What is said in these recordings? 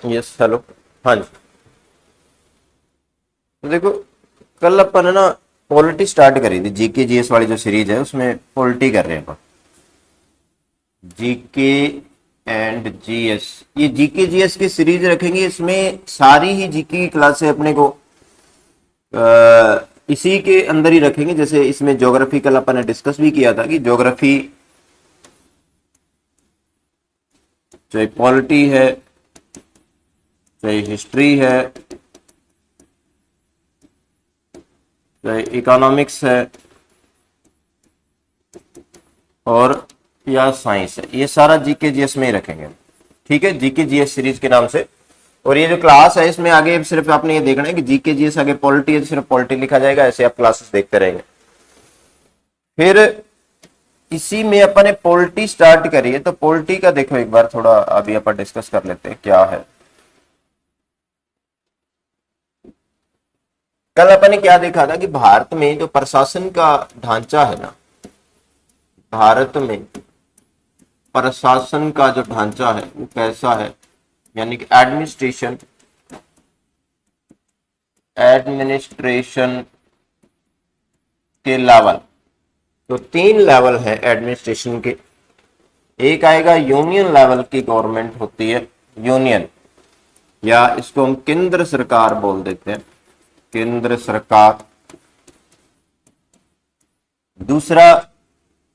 Yes hello. हाँ जी। तो देखो, कल अपन है ना पॉलिटी स्टार्ट करी थी, जीके जीएस वाली जो सीरीज है उसमें पॉलिटी कर रहे हैं अपन। जीके एंड जीएस, ये जीके जीएस की सीरीज रखेंगे। इसमें सारी ही जीके की क्लासें अपने को इसी के अंदर ही रखेंगे। जैसे इसमें ज्योग्राफी कल अपन ने डिस्कस भी किया था कि ज्योग्राफी चाहे पॉलिटी है, चाहे हिस्ट्री है, चाहे इकोनॉमिक्स है और या साइंस है, ये सारा जीके जीएस में ही रखेंगे। ठीक है, जीके जीएस सीरीज के नाम से। और ये जो क्लास है इसमें आगे सिर्फ आपने ये देखना है कि जीके जीएस आगे पॉलिटी है तो सिर्फ पॉलिटी लिखा जाएगा, ऐसे आप क्लासेस देखते रहेंगे। फिर इसी में अपन ने पॉलिटी स्टार्ट करी है, तो पॉलिटी का देखो एक बार थोड़ा अभी अपन डिस्कस कर लेते हैं क्या है। कल अपन ने क्या देखा था कि भारत में जो प्रशासन का ढांचा है ना, भारत में प्रशासन का जो ढांचा है वो कैसा है, यानी कि एडमिनिस्ट्रेशन के लेवल। तो 3 लेवल है एडमिनिस्ट्रेशन के। एक आएगा यूनियन लेवल की गवर्नमेंट होती है, यूनियन, या इसको हम केंद्र सरकार बोल देते हैं, केंद्र सरकार। दूसरा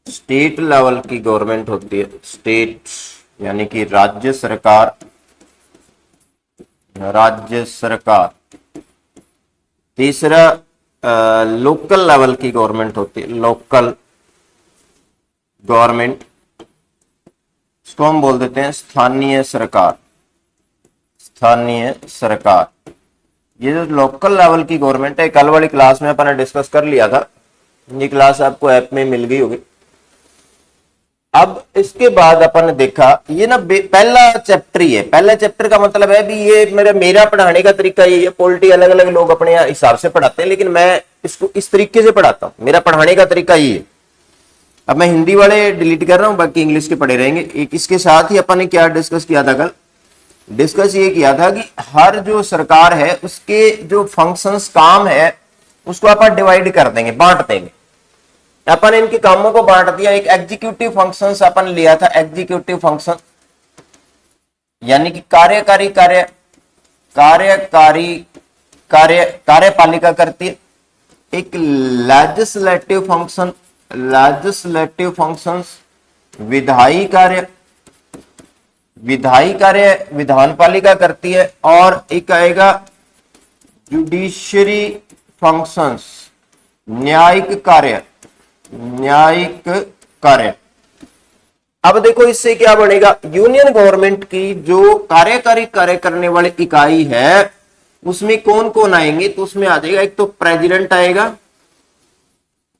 स्टेट लेवल की गवर्नमेंट होती है, स्टेट यानी कि राज्य सरकार, राज्य सरकार। तीसरा लोकल लेवल की गवर्नमेंट होती है, लोकल गवर्नमेंट, इसको हम बोल देते हैं स्थानीय सरकार, स्थानीय सरकार। ये जो लोकल लेवल की गवर्नमेंट है, कल वाली क्लास में अपन ने डिस्कस कर लिया था, ये क्लास आपको ऐप में मिल गई होगी। अब इसके बाद अपन ने देखा ये ना पहला चैप्टर ही है। पहला चैप्टर का मतलब है भी ये मेरा पढ़ाने का तरीका ये है। पॉलिटी अलग अलग लोग अपने हिसाब से पढ़ाते हैं, लेकिन मैं इसको इस तरीके से पढ़ाता हूं, मेरा पढ़ाने का तरीका ये है। अब मैं हिंदी वाले डिलीट कर रहा हूं, बाकी इंग्लिश के पढ़े रहेंगे। एक इसके साथ ही अपन ने क्या डिस्कस किया था कल, डिस्कस ये किया था कि हर जो सरकार है उसके जो फंक्शंस, काम है, उसको अपन डिवाइड कर देंगे, बांट देंगे। अपन इनके कामों को बांट दिया। एक एग्जीक्यूटिव फंक्शंस अपन लिया था, एग्जीक्यूटिव फंक्शन यानी कि कार्यकारी कार्य, कार्यकारी कार्य, कार्यपालिका करती है। एक लेजिस्लेटिव फंक्शन, लेजिस्लेटिव फंक्शंस, विधायी कार्य, विधायी कार्य विधानपालिका करती है। और एक आएगा जुडिशरी फंक्शंस, न्यायिक कार्य, न्यायिक कार्य। अब देखो इससे क्या बनेगा, यूनियन गवर्नमेंट की जो कार्यकारी कार्य करने वाली इकाई है उसमें कौन कौन आएंगे, तो उसमें आ जाएगा एक तो प्रेसिडेंट आएगा,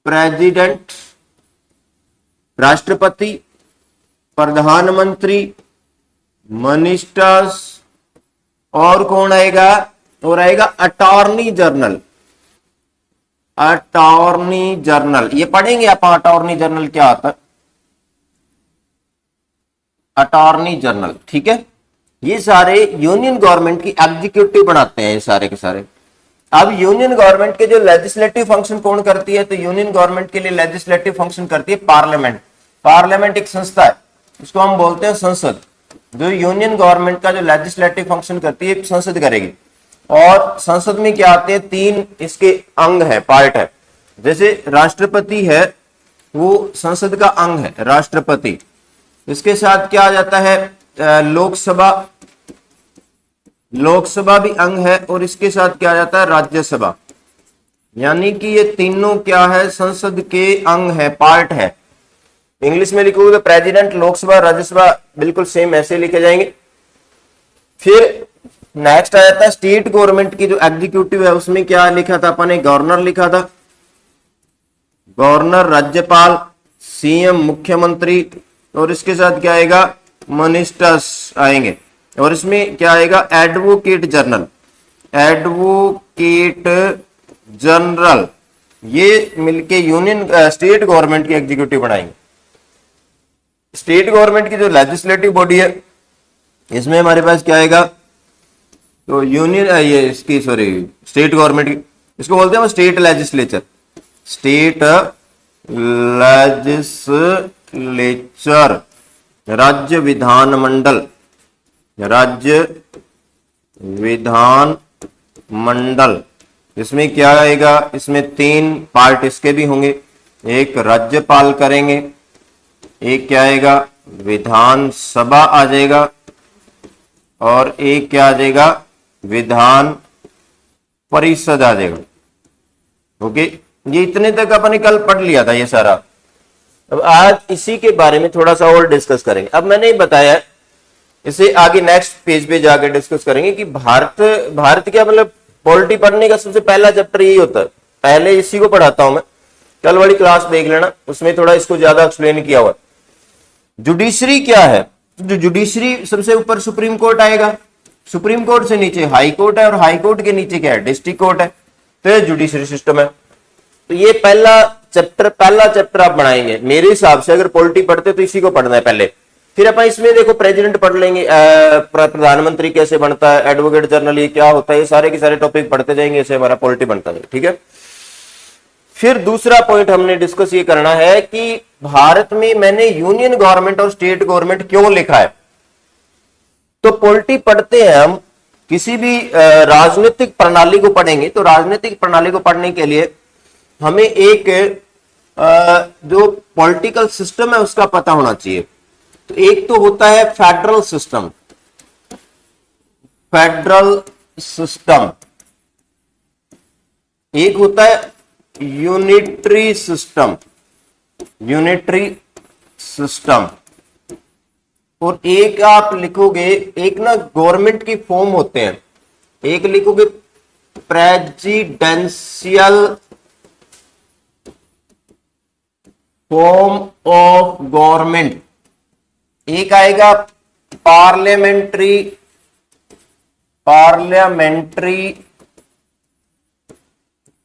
प्रेसिडेंट, राष्ट्रपति, प्रधानमंत्री, मिनिस्टर्स, और कौन आएगा, और आएगा अटॉर्नी जनरल। अटॉर्नी जनरल, ये पढ़ेंगे आप अटॉर्नी जनरल क्या आता है, अटॉर्नी जनरल। ठीक है, ये सारे यूनियन गवर्नमेंट की एग्जीक्यूटिव बनाते हैं ये सारे के सारे। अब यूनियन गवर्नमेंट के जो लेजिस्लेटिव फंक्शन कौन करती है, तो यूनियन गवर्नमेंट के लिए लेजिस्लेटिव फंक्शन करती है पार्लियामेंट। पार्लियामेंट एक संस्था है, उसको हम बोलते हैं संसद। जो यूनियन गवर्नमेंट का जो लेजिस्लेटिव फंक्शन करती है संसद करेगी। और संसद में क्या आते हैं, 3 इसके अंग है, पार्ट है। जैसे राष्ट्रपति है, वो संसद का अंग है, राष्ट्रपति। इसके साथ क्या आ जाता है, लोकसभा, लोकसभा भी अंग है। और इसके साथ क्या आ जाता है, राज्यसभा। यानी कि ये तीनों क्या है, संसद के अंग है, पार्ट है। इंग्लिश में लिखोगे तो प्रेसिडेंट, लोकसभा, राज्यसभा बिल्कुल सेम ऐसे लिखे जाएंगे। फिर नेक्स्ट आ जाता है स्टेट गवर्नमेंट की जो एग्जीक्यूटिव है, उसमें क्या लिखा था अपन ने, गवर्नर लिखा था, गवर्नर, राज्यपाल, सीएम, मुख्यमंत्री। और इसके साथ क्या आएगा, मिनिस्टर्स आएंगे। और इसमें क्या आएगा, एडवोकेट जनरल, एडवोकेट जनरल। ये मिलके यूनियन स्टेट गवर्नमेंट की एग्जीक्यूटिव बनाएंगे। स्टेट गवर्नमेंट की जो लेजिस्लेटिव बॉडी है, इसमें हमारे पास क्या आएगा, तो यूनियन ये इसकी सॉरी स्टेट गवर्नमेंट की, इसको बोलते हैं स्टेट लेजिस्लेचर, स्टेट लेजिस्लेचर, राज्य विधानमंडल, राज्य विधान मंडल। इसमें क्या आएगा, इसमें 3 पार्ट इसके भी होंगे, एक राज्यपाल करेंगे, एक क्या आएगा विधानसभा आ जाएगा, और एक क्या आ जाएगा विधान परिषद आ जाएगा। ओके, ये इतने तक अपन ने कल पढ़ लिया था ये सारा। अब आज इसी के बारे में थोड़ा सा और डिस्कस करेंगे। अब मैंने बताया इसे आगे नेक्स्ट पेज पे जाकर डिस्कस करेंगे कि भारत क्या मतलब पॉलिटी पढ़ने का सबसे पहला चैप्टर यही होता है। पहले इसी को पढ़ाता हूं मैं, कल वाली क्लास देख लेना, उसमें थोड़ा इसको ज्यादा एक्सप्लेन किया हुआ। जुडिशरी क्या है, जो जुडिशरी सबसे ऊपर सुप्रीम कोर्ट आएगा, सुप्रीम कोर्ट से नीचे हाई कोर्ट है, और हाई कोर्ट के नीचे क्या है डिस्ट्रिक्ट कोर्ट है, तो ये जुडिशरी सिस्टम है। तो ये पहला चैप्टर आप बनाएंगे मेरे हिसाब से। अगर पॉलिटी पढ़ते तो इसी को पढ़ना है पहले, फिर अपन इसमें देखो प्रेसिडेंट पढ़ लेंगे, प्रधानमंत्री कैसे बनता है, एडवोकेट जनरल ये क्या होता है, ये सारे के सारे टॉपिक पढ़ते जाएंगे, इससे हमारा पॉलिटी बनता है। ठीक है, फिर दूसरा पॉइंट हमने डिस्कस ये करना है कि भारत में मैंने यूनियन गवर्नमेंट और स्टेट गवर्नमेंट क्यों लिखा है। तो पॉलिटी पढ़ते हैं हम, किसी भी राजनीतिक प्रणाली को पढ़ेंगे, तो राजनीतिक प्रणाली को पढ़ने के लिए हमें एक जो पॉलिटिकल सिस्टम है उसका पता होना चाहिए। तो एक तो होता है फेडरल सिस्टम, एक होता है यूनिटरी सिस्टम, और एक आप लिखोगे, एक ना गवर्नमेंट की फॉर्म होते हैं, एक लिखोगे प्रेसिडेंशियल फॉर्म ऑफ गवर्नमेंट, एक आएगा पार्लियामेंट्री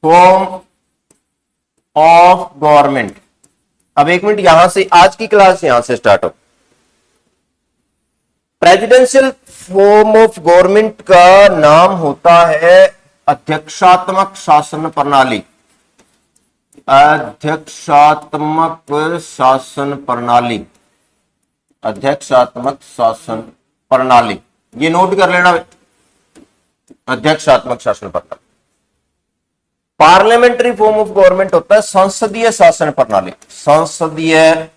फॉर्म ऑफ गवर्नमेंट। अब एक मिनट, यहां से आज की क्लास यहां से स्टार्ट हो। प्रेसिडेंशियल फॉर्म ऑफ गवर्नमेंट का नाम होता है अध्यक्षात्मक शासन प्रणाली, अध्यक्षात्मक शासन प्रणाली, ये नोट कर लेना, अध्यक्षात्मक शासन प्रणाली। पार्लियामेंट्री फॉर्म ऑफ गवर्नमेंट होता है संसदीय शासन प्रणाली, संसदीय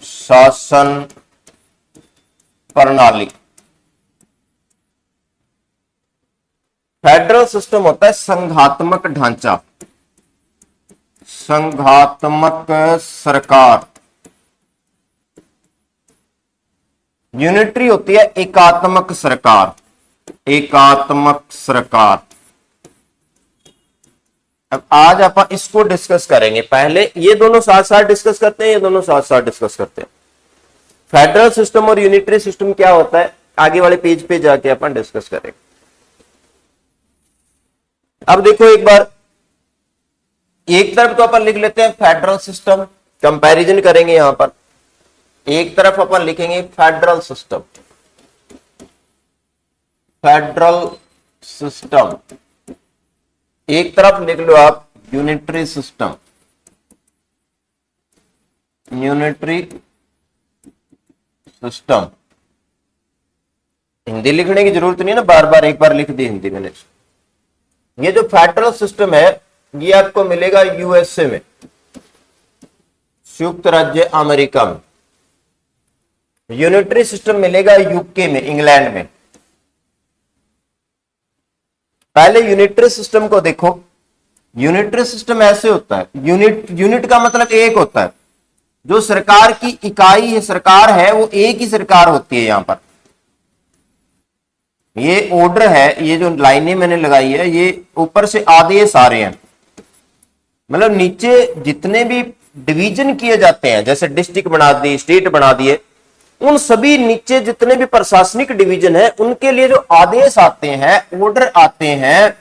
शासन प्रणाली। फेडरल सिस्टम होता है संघात्मक ढांचा, संघात्मक सरकार। यूनिटरी होती है एकात्मक सरकार, अब आज अपन इसको डिस्कस करेंगे। पहले ये दोनों साथ साथ डिस्कस करते हैं, ये दोनों साथ साथ डिस्कस करते हैं। फेडरल सिस्टम और यूनिटरी सिस्टम क्या होता है आगे वाले पेज पे जाके अपन डिस्कस करेंगे। अब देखो एक बार, एक तरफ तो अपन लिख लेते हैं फेडरल सिस्टम, कंपैरिजन करेंगे यहां पर। एक तरफ अपन लिखेंगे फेडरल सिस्टम, एक तरफ लिख लो आप यूनिटरी सिस्टम, हिंदी लिखने की जरूरत नहीं है ना, बार बार एक बार लिख दी हिंदी मैंने। ये जो फेडरल सिस्टम है ये आपको मिलेगा यूएसए में, संयुक्त राज्य अमेरिका में। यूनिटरी सिस्टम मिलेगा यूके में, इंग्लैंड में। पहले यूनिटरी सिस्टम को देखो। यूनिटरी सिस्टम ऐसे होता है, यूनिट का मतलब एक होता है, जो सरकार की इकाई है, सरकार है वो एक ही सरकार होती है। यहां पर ये ऑर्डर है, ये जो लाइनें मैंने लगाई है ये ऊपर से आदेश आ रहे हैं, मतलब नीचे जितने भी डिवीजन किए जाते हैं, जैसे डिस्ट्रिक्ट बना दी, स्टेट बना दिए, उन सभी नीचे जितने भी प्रशासनिक डिवीजन है उनके लिए जो आदेश आते हैं, ऑर्डर आते हैं,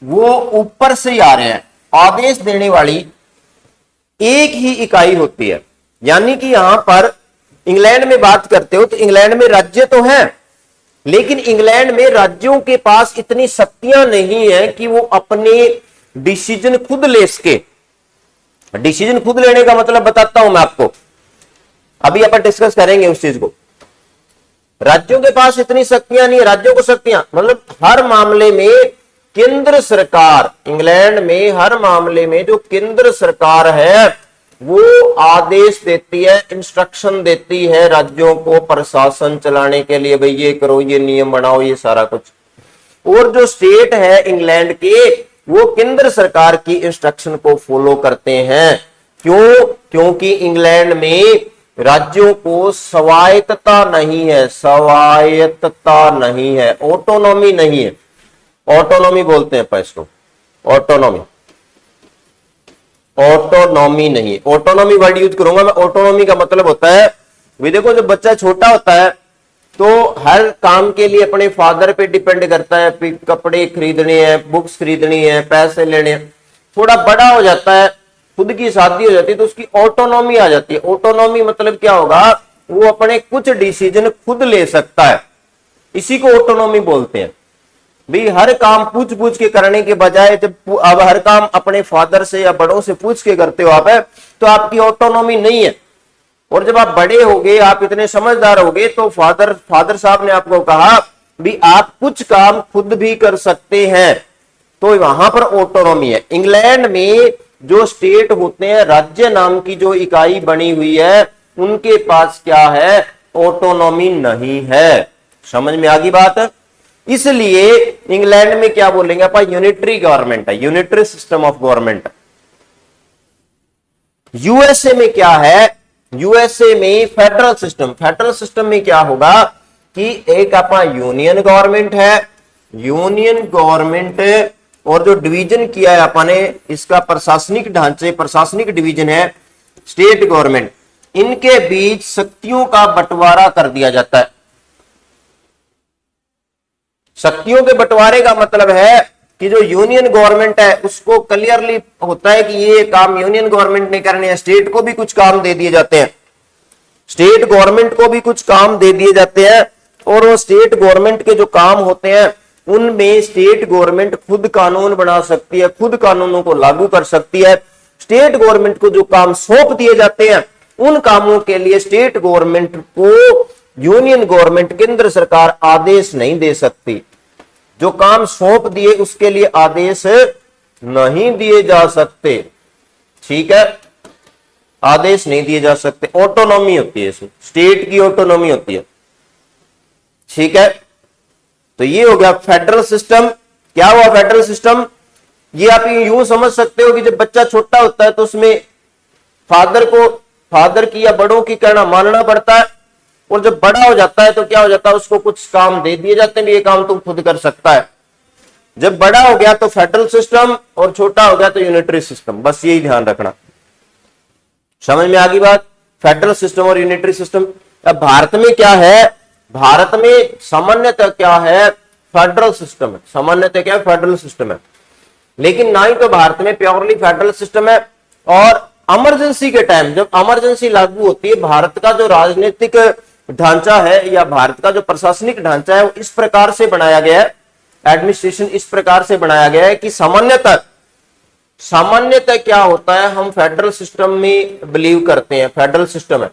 वो ऊपर से ही आ रहे हैं। आदेश देने वाली एक ही इकाई होती है। यानी कि यहां पर इंग्लैंड में बात करते हो तो इंग्लैंड में राज्य तो है, लेकिन इंग्लैंड में राज्यों के पास इतनी शक्तियां नहीं है कि वो अपने डिसीजन खुद ले सके। डिसीजन खुद लेने का मतलब बताता हूं मैं आपको, अभी अपन डिस्कस करेंगे उस चीज को। राज्यों के पास इतनी शक्तियां नहीं है, राज्यों को शक्तियां मतलब हर मामले में केंद्र सरकार, इंग्लैंड में हर मामले में जो केंद्र सरकार है वो आदेश देती है, इंस्ट्रक्शन देती है राज्यों को प्रशासन चलाने के लिए, भाई ये करो, ये नियम बनाओ, ये सारा कुछ। और जो स्टेट है इंग्लैंड के, वो केंद्र सरकार की इंस्ट्रक्शन को फॉलो करते हैं। क्यों? क्योंकि इंग्लैंड में राज्यों को स्वायत्तता नहीं है, स्वायत्तता नहीं है, ऑटोनॉमी नहीं है। ऑटोनॉमी बोलते हैं इसको, ऑटोनॉमी, ऑटोनॉमी नहीं है। ऑटोनॉमी वर्ड यूज करूंगा मैं। ऑटोनॉमी का मतलब होता है, वे देखो जब बच्चा छोटा होता है तो हर काम के लिए अपने फादर पे डिपेंड करता है, कपड़े खरीदने हैं, बुक्स खरीदनी है, पैसे लेने हैं। थोड़ा बड़ा हो जाता है, खुद की शादी हो जाती है, तो उसकी ऑटोनॉमी आ जाती है। ऑटोनॉमी मतलब क्या होगा? वो अपने कुछ डिसीजन खुद ले सकता है, इसी को ऑटोनॉमी बोलते हैं। भाई हर काम पूछ पूछ के करने के बजाय जब अब हर काम अपने फादर से या बड़ों से पूछ के करते हो आप, तो आपकी ऑटोनॉमी नहीं है। और जब आप बड़े हो गए, आप इतने समझदार हो गए, तो फादर साहब ने आपको कहा भी आप कुछ काम खुद भी कर सकते हैं, तो वहां पर ऑटोनॉमी है। इंग्लैंड में जो स्टेट होते हैं, राज्य नाम की जो इकाई बनी हुई है, उनके पास क्या है? ऑटोनॉमी नहीं है। समझ में आ गई बात? इसलिए इंग्लैंड में क्या बोलेंगे अपन? यूनिटरी गवर्नमेंट है, unitary system of government. USA में क्या है? यूएसए में फेडरल सिस्टम। फेडरल सिस्टम में क्या होगा कि एक अपना यूनियन गवर्नमेंट है, यूनियन गवर्नमेंट, और जो डिवीजन किया है अपन ने इसका प्रशासनिक ढांचे, प्रशासनिक डिवीजन है स्टेट गवर्नमेंट। इनके बीच शक्तियों का बंटवारा कर दिया जाता है। शक्तियों के बंटवारे का मतलब है कि जो यूनियन गवर्नमेंट है उसको क्लियरली होता है कि ये काम यूनियन गवर्नमेंट ने करने हैं। स्टेट को भी कुछ काम दे दिए जाते हैं, स्टेट गवर्नमेंट को भी कुछ काम दे दिए जाते हैं। और वो स्टेट गवर्नमेंट के जो काम होते हैं उनमें स्टेट गवर्नमेंट खुद कानून बना सकती है, खुद कानूनों को लागू कर सकती है। स्टेट गवर्नमेंट को जो काम सौंप दिए जाते हैं उन कामों के लिए स्टेट गवर्नमेंट को यूनियन गवर्नमेंट, केंद्र सरकार आदेश नहीं दे सकती। जो काम सौंप दिए उसके लिए आदेश नहीं दिए जा सकते। ठीक है, आदेश नहीं दिए जा सकते। ऑटोनॉमी होती है इसमें, स्टेट की ऑटोनॉमी होती है। ठीक है, तो ये हो गया फेडरल सिस्टम। क्या हुआ फेडरल सिस्टम? ये आप यूं समझ सकते हो कि जब बच्चा छोटा होता है तो उसमें फादर की या बड़ों की कहना मानना पड़ता है, और जब बड़ा हो जाता है तो क्या हो जाता है? उसको कुछ काम दे दिए जाते हैं, ये काम तुम खुद कर सकता है। जब बड़ा हो गया तो फेडरल सिस्टम, और छोटा हो गया तो यूनिटरी सिस्टम। बस यही ध्यान रखना। समझ में आ गई बात? फेडरल सिस्टम और यूनिटरी सिस्टम। अब भारत में क्या है? भारत में सामान्यतः क्या है? फेडरल सिस्टम है। सामान्यतः क्या है? फेडरल सिस्टम है। लेकिन ना ही तो भारत में प्योरली फेडरल सिस्टम है, और इमरजेंसी के टाइम जब इमरजेंसी लागू होती है, भारत का जो राजनीतिक ढांचा है या भारत का जो प्रशासनिक ढांचा है वो इस प्रकार से बनाया गया है, एडमिनिस्ट्रेशन इस प्रकार से बनाया गया है कि सामान्यतः क्या होता है? हम फेडरल सिस्टम में बिलीव करते हैं, फेडरल सिस्टम है।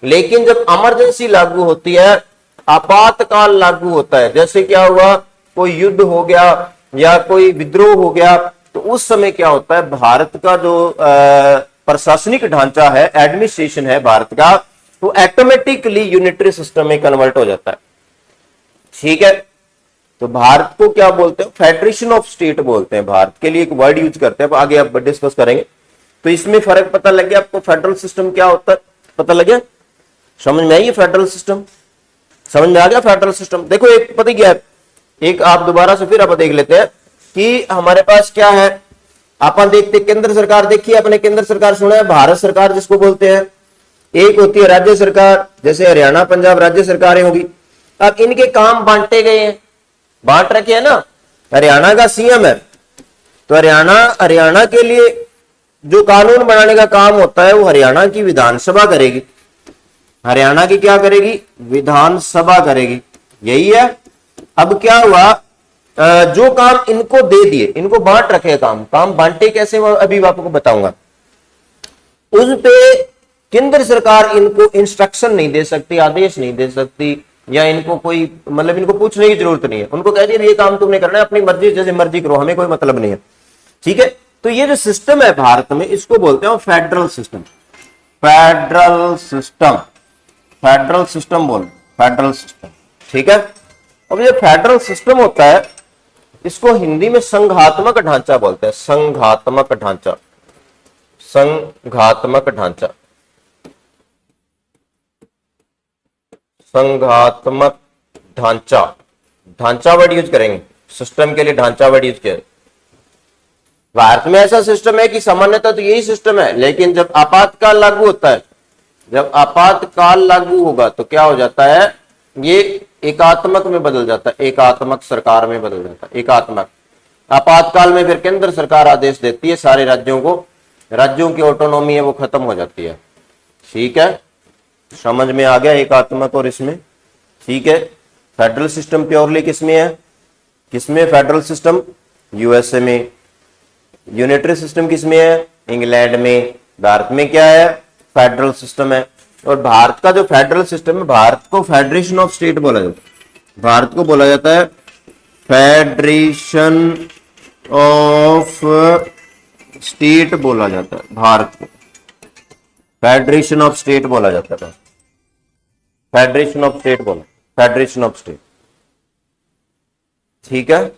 लेकिन जब इमरजेंसी लागू होती है, आपातकाल लागू होता है, जैसे क्या हुआ, कोई युद्ध हो गया या कोई विद्रोह हो गया, तो उस समय क्या होता है? भारत का जो प्रशासनिक ढांचा है, एडमिनिस्ट्रेशन है भारत का, तो ऑटोमेटिकली यूनिटरी सिस्टम में कन्वर्ट हो जाता है। ठीक है, तो भारत को क्या बोलते हैं? फेडरेशन ऑफ स्टेट बोलते हैं। भारत के लिए एक वर्ड यूज करते हैं, आगे आप डिस्कस करेंगे। तो इसमें फर्क पता लग गया आपको? फेडरल सिस्टम क्या होता है पता लग गया? समझ में आई फेडरल सिस्टम? समझ में आ गया फेडरल सिस्टम? देखो एक पता क्या है, एक आप दोबारा से फिर आप देख लेते हैं कि हमारे पास क्या है। अपन देखते केंद्र सरकार, देखिए अपने केंद्र सरकार सुना है, भारत सरकार जिसको बोलते हैं। एक होती है राज्य सरकार, जैसे हरियाणा पंजाब राज्य सरकारें होगी। अब इनके काम बांटे गए हैं, बांट रखे हैं ना। हरियाणा का सीएम है, तो हरियाणा के लिए जो कानून बनाने का काम होता है वो हरियाणा की विधानसभा करेगी। हरियाणा की क्या करेगी? विधानसभा करेगी। यही है अब क्या हुआ, जो काम इनको दे दिए, इनको बांट रखे काम बांटे कैसे, मैं अभी आपको बताऊंगा। उस पे केंद्र सरकार इनको इंस्ट्रक्शन नहीं दे सकती, आदेश नहीं दे सकती, या इनको कोई मतलब इनको पूछने की जरूरत नहीं है। उनको कह दिया ये काम तुमने करना है, अपनी मर्जी जैसे मर्जी करो, हमें कोई मतलब नहीं है। ठीक है, तो ये जो सिस्टम है भारत में, इसको बोलते हैं federal system. Federal system, federal system बोल, फेडरल सिस्टम। ठीक है, अब ये फेडरल सिस्टम होता है, इसको हिंदी में संघात्मक ढांचा बोलते हैं। संघात्मक ढांचा, संघात्मक ढांचा, संघात्मक ढांचा, ढांचा वर्ड यूज करेंगे सिस्टम के लिए, ढांचा वर्ड यूज किया। भारत में ऐसा सिस्टम है कि सामान्यतः तो यही सिस्टम है, लेकिन जब आपातकाल लागू होता है, जब आपातकाल लागू होगा तो क्या हो जाता है, ये एकात्मक में बदल जाता है, एकात्मक सरकार में बदल जाता है, एकात्मक। आपातकाल में फिर केंद्र सरकार आदेश देती है सारे राज्यों को, राज्यों की ऑटोनॉमी है वो खत्म हो जाती है। ठीक है, समझ में आ गया एकात्मक और इसमें। ठीक है, फेडरल सिस्टम प्योरली किसमें है, किसमें फेडरल सिस्टम, यूएसए में। यूनिटरी सिस्टम किसमें है, इंग्लैंड में। भारत में क्या है, फेडरल सिस्टम है। और भारत का जो फेडरल सिस्टम है, भारत को फेडरेशन ऑफ स्टेट बोला जाता है, भारत को बोला जाता है फेडरेशन ऑफ स्टेट बोला जाता है, भारत को फेडरेशन ऑफ स्टेट बोला जाता है, फेडरेशन ऑफ स्टेट बोला, फेडरेशन ऑफ स्टेट। ठीक है,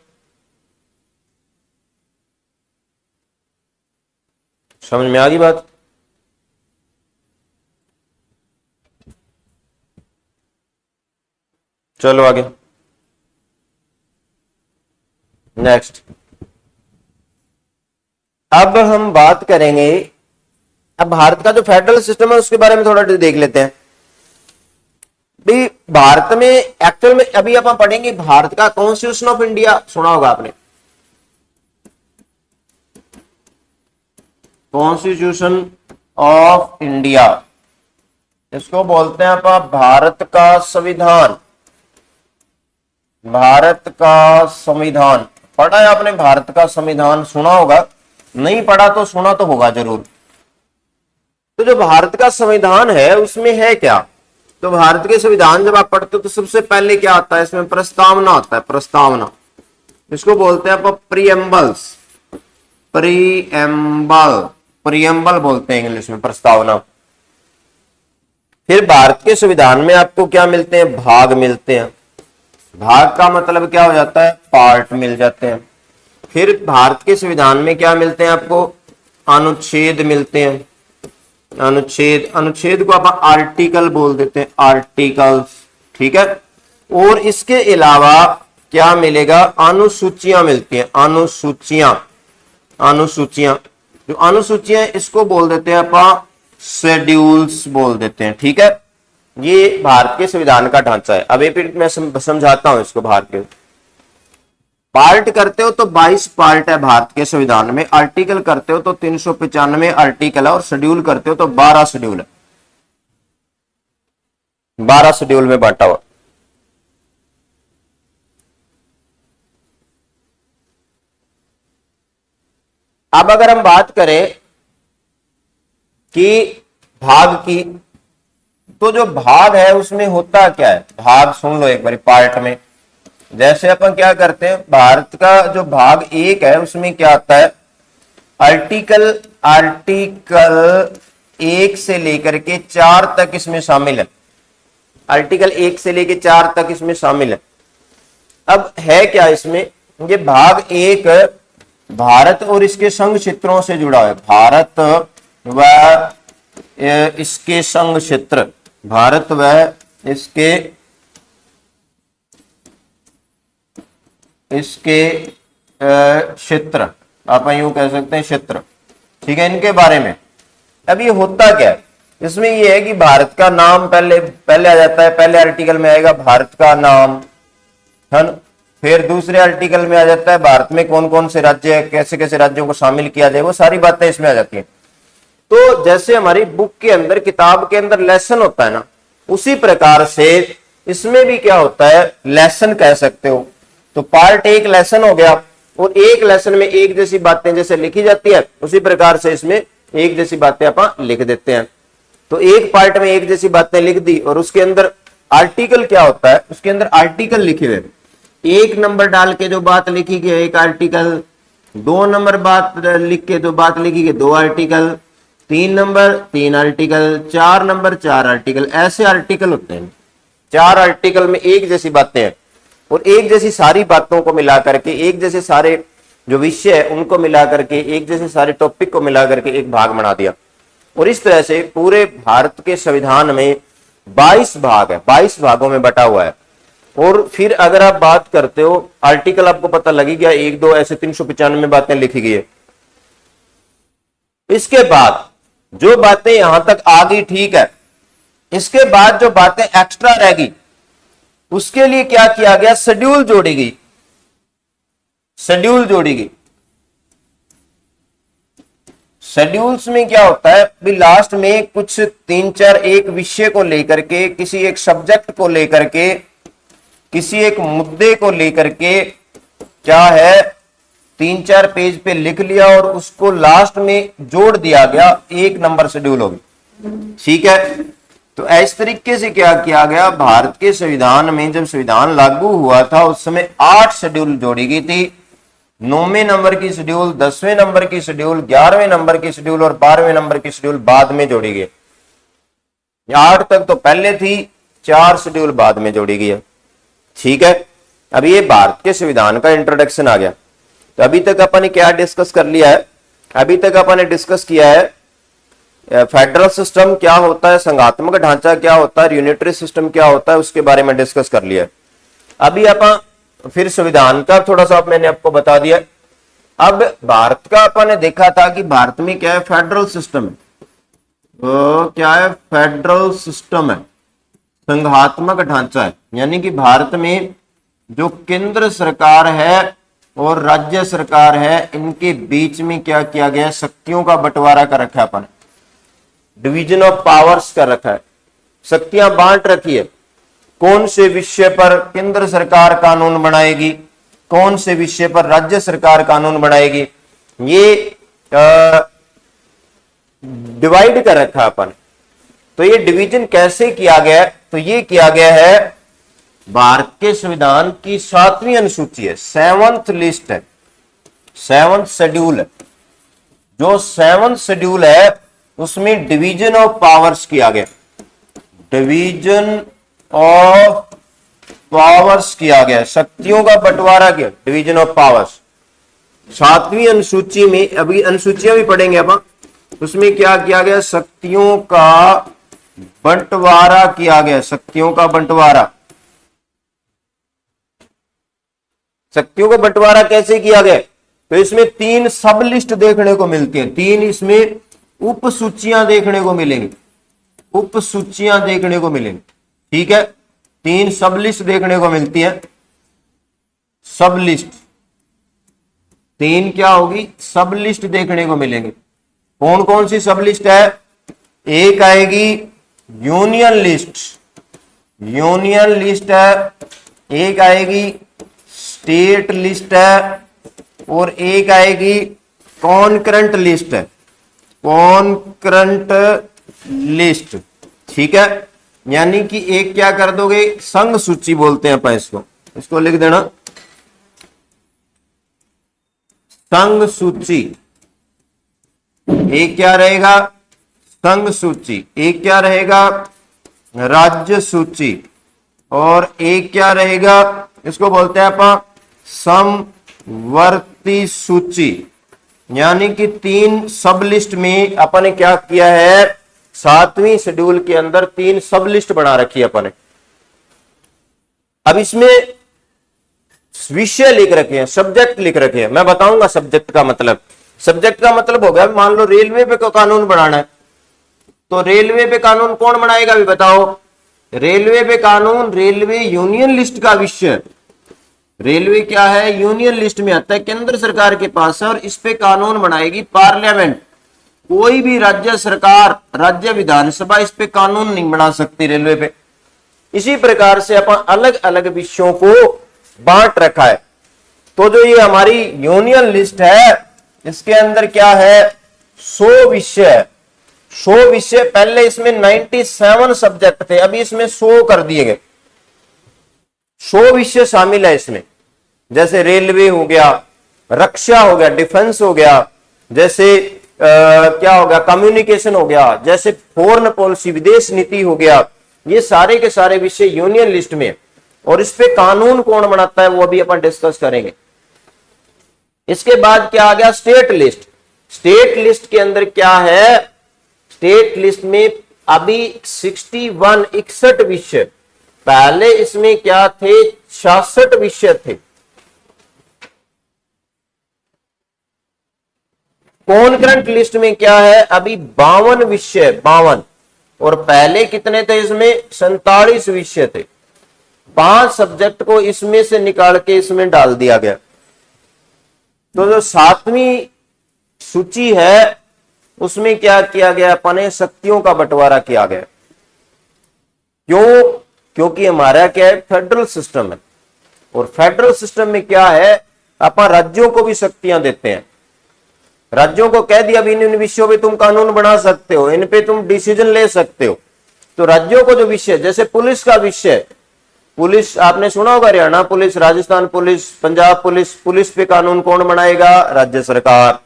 समझ में आ गई बात। चलो आगे, नेक्स्ट। अब हम बात करेंगे, अब भारत का जो फेडरल सिस्टम है उसके बारे में थोड़ा देख लेते हैं। भाई भारत में एक्चुअल में अभी अपन पढ़ेंगे भारत का कॉन्स्टिट्यूशन ऑफ इंडिया, सुना होगा आपने, कॉन्स्टिट्यूशन ऑफ इंडिया, इसको बोलते हैं आप भारत का संविधान। भारत का संविधान पढ़ा है आपने, भारत का संविधान सुना होगा, नहीं पढ़ा तो सुना तो होगा जरूर। तो जो भारत का संविधान है उसमें है क्या, तो भारत के संविधान जब आप पढ़ते हो तो सबसे पहले क्या आता है, इसमें प्रस्तावना आता है, प्रस्तावना, इसको बोलते हैं आप प्रीएम्बल्स, प्रीएम्बल, प्रीएम्बल बोलते हैं इंग्लिश में, प्रस्तावना। फिर भारत के संविधान में आपको क्या मिलते हैं, भाग मिलते हैं। भाग का मतलब क्या हो जाता है, पार्ट मिल जाते हैं। फिर भारत के संविधान में क्या मिलते हैं आपको, अनुच्छेद मिलते हैं, अनुच्छेद, अनुच्छेद को आप आर्टिकल बोल देते हैं, आर्टिकल्स। ठीक है, और इसके अलावा क्या मिलेगा, अनुसूचियां मिलती हैं, अनुसूचियां, अनुसूचियां, जो अनुसूचियां इसको बोल देते हैं आप शेड्यूल्स बोल देते हैं। ठीक है, ये भारत के संविधान का ढांचा है। अब फिर मैं समझाता हूं इसको। भारत के पार्ट करते हो तो 22 पार्ट है भारत के संविधान में, आर्टिकल करते हो तो 395 आर्टिकल है, और शेड्यूल करते हो तो 12 शेड्यूल है, 12 शेड्यूल में बांटा हुआ। अब अगर हम बात करें कि भाग की, तो जो भाग है उसमें होता क्या है, भाग सुन लो एक बार। पार्ट में जैसे अपन क्या करते हैं, भारत का जो भाग 1 है उसमें क्या आता है, आर्टिकल, आर्टिकल 1 से लेकर के 4 तक इसमें शामिल है, आर्टिकल 1 से लेकर 4 तक इसमें शामिल है। अब है क्या इसमें, ये भाग 1 भारत और इसके संघ क्षेत्रों से जुड़ा है, भारत व इसके संघ क्षेत्र, भारत व इसके क्षेत्र, आप यूं कह सकते हैं क्षेत्र। ठीक है, इनके बारे में। अब ये होता क्या है, इसमें ये है कि भारत का नाम पहले आ जाता है, पहले आर्टिकल में आएगा भारत का नाम, है ना। फिर दूसरे आर्टिकल में आ जाता है भारत में कौन कौन से राज्य है, कैसे कैसे राज्यों को शामिल किया जाए, वो सारी बातें इसमें आ जाती हैं। तो जैसे हमारी बुक के अंदर, किताब के अंदर लेसन होता है ना, उसी प्रकार से इसमें भी क्या होता है, लेसन कह सकते हो। तो पार्ट एक लेसन हो गया, और एक लेसन में एक जैसी बातें जैसे लिखी जाती है उसी प्रकार से इसमें एक जैसी बातें अपन लिख देते हैं। तो एक पार्ट में एक जैसी बातें लिख दी, और उसके अंदर आर्टिकल क्या होता है, उसके अंदर आर्टिकल लिखे हुए, एक नंबर डाल के जो बात लिखी गई एक आर्टिकल, 2 नंबर बात लिख के जो बात लिखी गई 2 article, 3 number 3 article, 4 number 4 article, ऐसे आर्टिकल होते हैं। 4 आर्टिकल में एक जैसी बातें हैं, और एक जैसी सारी बातों को मिला करके, एक जैसे सारे जो विषय है उनको मिला करके, एक जैसे सारे टॉपिक को मिला करके एक भाग बना दिया। और इस तरह से पूरे भारत के संविधान में 22 भाग है, 22 भागों में बटा हुआ है। और फिर अगर आप बात करते हो आर्टिकल, आपको पता लगी गया 1 2 ऐसे 395 बातें लिखी गई है। इसके बाद जो बातें यहां तक आ गई, ठीक है, इसके बाद जो बातें एक्स्ट्रा रह गई उसके लिए क्या किया गया, शेड्यूल जोड़ी गई, शेड्यूल जोड़ी गई। शेड्यूल्स में क्या होता है, भी लास्ट में कुछ 3 4 एक विषय को लेकर के, किसी एक सब्जेक्ट को लेकर के, किसी एक मुद्दे को लेकर के क्या है 3 4 पेज पे लिख लिया और उसको लास्ट में जोड़ दिया गया, 1 नंबर शेड्यूल होगी। ठीक है, तो इस तरीके से क्या किया गया, भारत के संविधान में जब संविधान लागू हुआ था उस समय 8 शेड्यूल जोड़ी गई थी। 9वें नंबर की शेड्यूल, 10वें नंबर की शेड्यूल, 11वें नंबर की शेड्यूल और 12वें नंबर की शेड्यूल बाद में जोड़ी गई। 8 तक तो पहले थी, 4 शेड्यूल बाद में जोड़ी गई है। ठीक है, अब ये भारत के संविधान का इंट्रोडक्शन आ गया। तो अभी तक अपन ने क्या डिस्कस कर लिया है, अभी तक अपन ने डिस्कस किया है फेडरल सिस्टम क्या होता है, संघात्मक ढांचा क्या होता है, यूनिटरी सिस्टम क्या होता है, उसके बारे में डिस्कस कर लिया है। अभी अपन फिर संविधान का थोड़ा सा मैंने आपको बता दिया। अब भारत का अपन ने देखा था कि भारत में क्या है, फेडरल सिस्टम है। तो क्या है, फेडरल सिस्टम है, संघात्मक ढांचा है। यानी कि भारत में जो केंद्र सरकार है और राज्य सरकार है, इनके बीच में क्या किया गया, शक्तियों का बंटवारा कर रखा है अपन, डिवीजन ऑफ पावर्स कर रखा है, शक्तियां बांट रखी है। कौन से विषय पर केंद्र सरकार कानून बनाएगी, कौन से विषय पर राज्य सरकार कानून बनाएगी, ये डिवाइड कर रखा है अपन। तो ये डिवीजन कैसे किया गया है, तो ये किया गया है भारत के संविधान की 7वीं अनुसूची है, 7th लिस्ट है, 7th शेड्यूल है। जो 7th शेड्यूल है उसमें डिवीजन ऑफ पावर्स किया गया, डिवीजन ऑफ पावर्स किया गया, शक्तियों का बंटवारा किया, डिवीजन ऑफ पावर्स। 7वीं अनुसूची में, अभी अनुसूचियां भी पढ़ेंगे अपन, उसमें क्या किया गया, शक्तियों का बंटवारा किया गया, शक्तियों का बंटवारा। शक्तियों का बंटवारा कैसे किया गया, तो इसमें 3 सब लिस्ट देखने को मिलती है, 3 इसमें उप सूचियां देखने को मिलेंगी, उप सूचियां देखने को मिलेंगी। ठीक है, 3 सब लिस्ट देखने को मिलती है, सब लिस्ट 3 क्या होगी, सब लिस्ट देखने को मिलेंगे। कौन कौन सी सब लिस्ट है, एक आएगी यूनियन लिस्ट, यूनियन लिस्ट है, एक आएगी स्टेट लिस्ट है, और एक आएगी कॉन्करेंट लिस्ट है, कॉन्करेंट लिस्ट। ठीक है, यानी कि एक क्या कर दोगे, संघ सूची बोलते हैं अपन इसको, इसको लिख देना संघ सूची। एक क्या रहेगा, संघ सूची, एक क्या रहेगा, राज्य सूची, और एक क्या रहेगा, इसको बोलते हैं अपन समवर्ती सूची। यानी कि 3 सब लिस्ट में अपन ने क्या किया है, 7वीं शेड्यूल के अंदर 3 सब लिस्ट बना रखी है अपन ने। अब इसमें विषय लिख रखे हैं, सब्जेक्ट लिख रखे हैं। मैं बताऊंगा सब्जेक्ट का मतलब। सब्जेक्ट का मतलब हो गया, मान लो रेलवे पे कानून बनाना है, तो रेलवे पे कानून कौन बनाएगा, भी बताओ। रेलवे पे कानून रेलवे यूनियन लिस्ट का विषय, रेलवे क्या है, यूनियन लिस्ट में आता है, केंद्र सरकार के पास है, और इस पे कानून बनाएगी पार्लियामेंट। कोई भी राज्य सरकार, राज्य विधानसभा इस पे कानून नहीं बना सकती रेलवे पे। इसी प्रकार से अपन अलग अलग विषयों को बांट रखा है। तो जो ये हमारी यूनियन लिस्ट है, इसके अंदर क्या है, 100 विषय। 100 विषय, पहले इसमें 97 सब्जेक्ट थे, अभी इसमें 100 कर दिए गए। 100 विषय शामिल है इसमें, जैसे रेलवे हो गया, रक्षा हो गया, डिफेंस हो गया, जैसे क्या हो गया, कम्युनिकेशन हो गया, जैसे फॉरेन पॉलिसी, विदेश नीति हो गया। ये सारे के सारे विषय यूनियन लिस्ट में, और इस पे कानून कौन बनाता है वो अभी अपन डिस्कस करेंगे। इसके बाद क्या आ गया, स्टेट लिस्ट। स्टेट लिस्ट के अंदर क्या है, स्टेट लिस्ट में अभी 61 विषय, पहले इसमें क्या थे, 66 विषय थे। कॉन्करेंट लिस्ट में क्या है, अभी 52 विषय, 52, और पहले कितने थे, इसमें 47 विषय थे। 5 सब्जेक्ट को इसमें से निकाल के इसमें डाल दिया गया। तो जो 7वीं सूची है उसमें क्या किया गया, अपने शक्तियों का बंटवारा किया गया। क्यों, क्योंकि हमारा क्या है, फेडरल सिस्टम है, और फेडरल सिस्टम में क्या है, अपन राज्यों को भी शक्तियां देते हैं। राज्यों को कह दिया इन विषयों पे तुम कानून बना सकते हो, इन पे तुम डिसीजन ले सकते हो। तो राज्यों को जो विषय, जैसे पुलिस का विषय, पुलिस आपने सुना होगा, Haryana police, Rajasthan police, Punjab police, police पे कानून कौन बनाएगा, राज्य सरकार।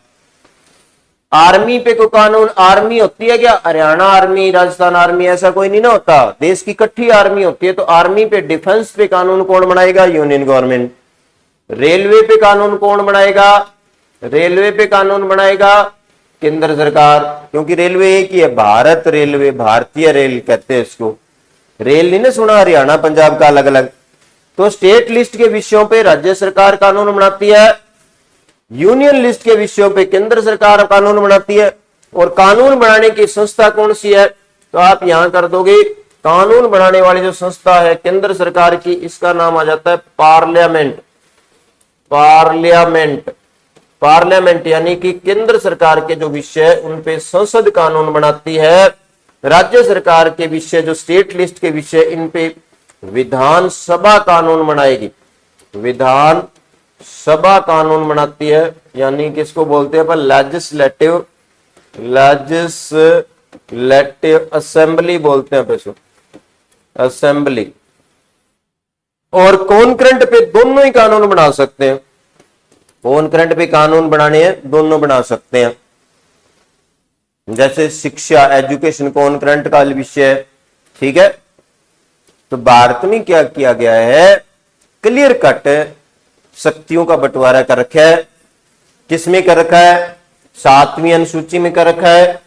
आर्मी पे कोई कानून, आर्मी होती है क्या, हरियाणा आर्मी, राजस्थान आर्मी, ऐसा कोई नहीं ना होता, देश की इकट्ठी आर्मी होती है। तो आर्मी पे, डिफेंस पे कानून कौन बनाएगा, यूनियन गवर्नमेंट। रेलवे पे कानून कौन बनाएगा, रेलवे पे कानून बनाएगा केंद्र सरकार, क्योंकि रेलवे एक ही है, भारत रेलवे, भारतीय रेल कहते हैं इसको। रेल नहीं ना सुना, हरियाणा पंजाब का अलग अलग। तो स्टेट लिस्ट के विषयों पे राज्य सरकार कानून बनाती है, यूनियन लिस्ट के विषयों पे केंद्र सरकार कानून बनाती है। और कानून बनाने की संस्था कौन सी है, तो आप यहां कर दोगे, कानून बनाने वाली जो संस्था है केंद्र सरकार की, इसका नाम आ जाता है पार्लियामेंट। पार्लियामेंट, पार्लियामेंट यानी कि केंद्र सरकार के जो विषय उन पे संसद कानून बनाती है। राज्य सरकार के विषय, जो स्टेट लिस्ट के विषय, इन पे विधानसभा कानून बनाएगी। विधान सभा कानून बनाती है, यानी कि इसको बोलते हैं अपन लेजिस्लेटिव, लेजिस्लेटिव असेंबली बोलते हैं इसको, असेंबली। और कॉन्करेंट पे दोनों ही कानून बना सकते हैं, कॉन्करेंट पे कानून बनाने हैं, दोनों बना सकते हैं। जैसे शिक्षा, एजुकेशन कॉन्करेंट का विषय है, ठीक है। तो भारत में क्या किया गया है, क्लियर कट शक्तियों का बंटवारा कर रखा है। किसमें कर रखा है, 7वीं अनुसूची में कर रखा है।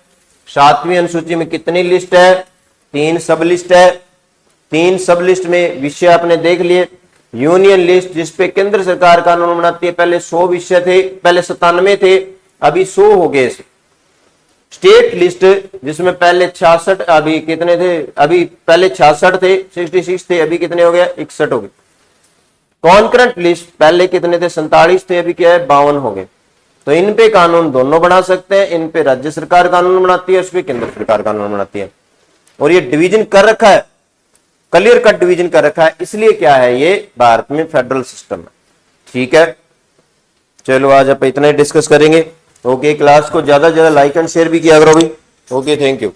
7वीं अनुसूची में कितनी लिस्ट है, 3 सब लिस्ट है। 3 सब लिस्ट में विषय आपने देख लिए। यूनियन लिस्ट जिसपे केंद्र सरकार कानून बनाती है, पहले 100 विषय थे, पहले 97 थे, अभी 100 हो गए। स्टेट लिस्ट जिसमें पहले 66, अभी कितने थे, अभी पहले 66 थे, 66 थे, अभी कितने हो गए, 61 हो गए। कॉन्करेंट लिस्ट पहले कितने थे, 47 थे, अभी क्या है, 52 हो गए। तो इन पे कानून दोनों बना सकते हैं, इन पे राज्य सरकार कानून बनाती है, उस पे केंद्र सरकार कानून बनाती है। और ये डिवीजन कर रखा है, क्लियर कट डिवीजन कर रखा है, इसलिए क्या है, ये भारत में फेडरल सिस्टम है। ठीक है, चलो आज आप इतना ही डिस्कस करेंगे। ओके, क्लास को ज्यादा से ज्यादा लाइक एंड शेयर भी किया करो भाई। Okay, thank you.